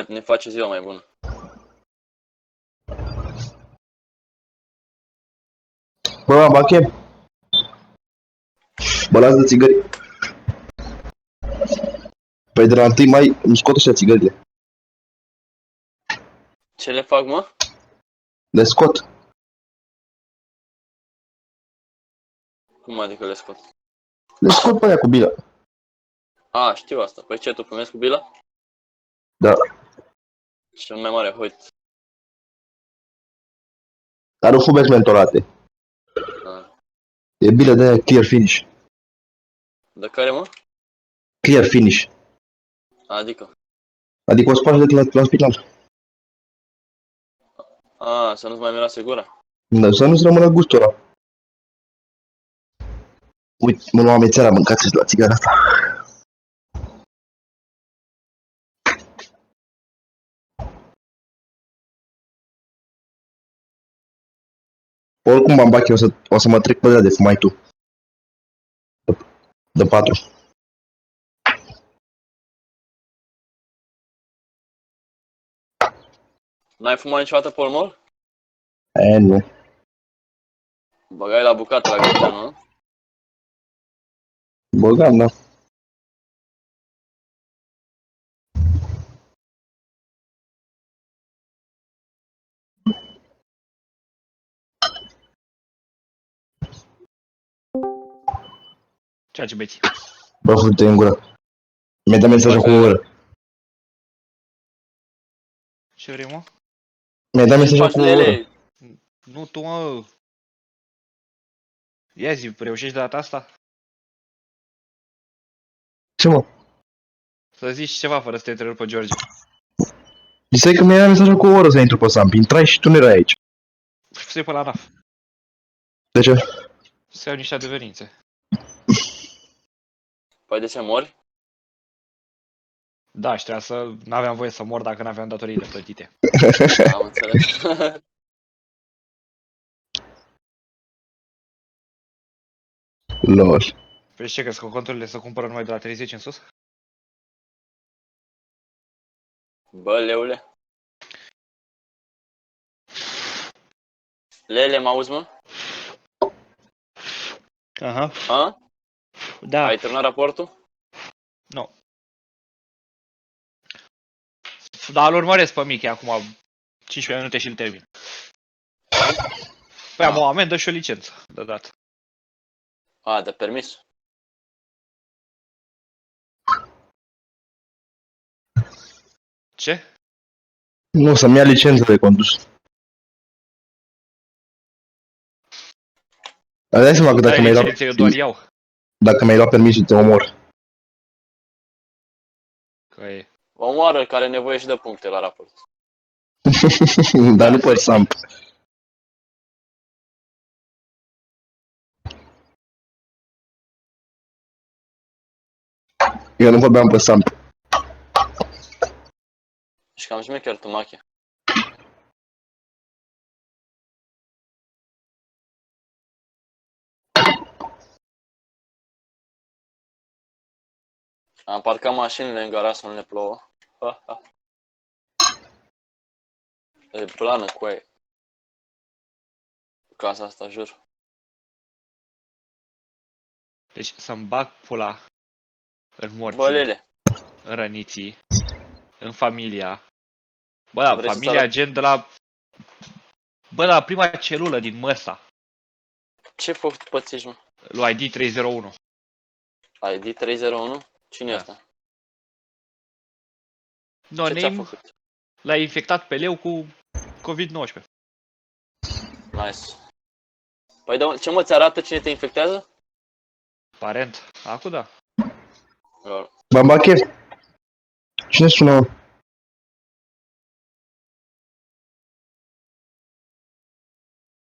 Ne face ziua mai bună. Bă, Bache, mă las de țigări. Păi de la 1 mai îmi scot ăștia țigările. Ce le fac, mă? Le scot. Cum adică le scot? Le scot pe aia cu bila. A, știu asta. Păi ce, tu fumezi cu bila? Da. Cel mai mare hoit. Dar nu fumez mentolate. E bilă de aia clear finish. De care, mă? Clear finish. Adică? Adică o spargi de la final. A, să nu-ți mai miroase gura. Da, să nu-ți rămână gustul ăla. Uite, mă luam amețeala, mâncați la țigara asta. Oricum, Bambache, o să mă trec pe de fumai tu. De 4. N-ai fumat niciodată polmol? Nu. Băgai la bucată la Greceanu, nu? Băgam, da. Ceea ce beți. Bă, frute în gură. Mi-a dat mesaj cu o oră. Ce vrei, mă? Mi-a dat mesaj cu o oră. Nu tu, mă. Ia zi, reușești de data asta? Ce, mă? Să zici ceva fără să te întrerup pe George. Ziceai că mi-a dat mesaj cu o oră să intru pe Samp. Intrai și tu nu erai aici. Să iei pe la NAF. De ce? Să iau niște adeverințe. Păi de ce mori? Da, și trebuia să... N-aveam voie să mor dacă n-aveam datoriile plătite. Am înțeles. Lol. Păi ce crezi că conturile se cumpără numai de la 30 în sus? Bă, leule. Lele, mă auzi, mă? Aha. A? Da. Ai terminat raportul? Nu. Dar îl urmăresc pe Michi acum 15 minute și îl termin. Păi am o amendă și o licență de dat. A, de permis. Ce? Nu, să-mi ia licență de condus. Dar dai seama că dacă mi-ai luat... licență, eu doar iau. Dacă mi-ai luat permisul, te omor. Că e... Omoară care are nevoie și de puncte la raport. Dar nu pe Samp. Eu nu vorbeam pe Samp. Și cam șmecher tu, Mache. Am parcat mașinile în garaj să nu ne plouă. Ha, ha. E plană cu aia. Casa asta, jur. Deci să-mi bag pula în morții, Bă, Lele, în răniții, în familia. Bă, da, Vrei să familia arăt? gen de la... Bă, la prima celulă din măsta, ce făcut pățiși, mă? lui ID 301. ID 301? Cine e Da. asta? No Ce ți-a name, făcut? l-a infectat pe leu cu COVID-19. Nice. Păi de ce mă ți arată cine te infectează? Parent. Acum da. Lol. Bambache, cine sună?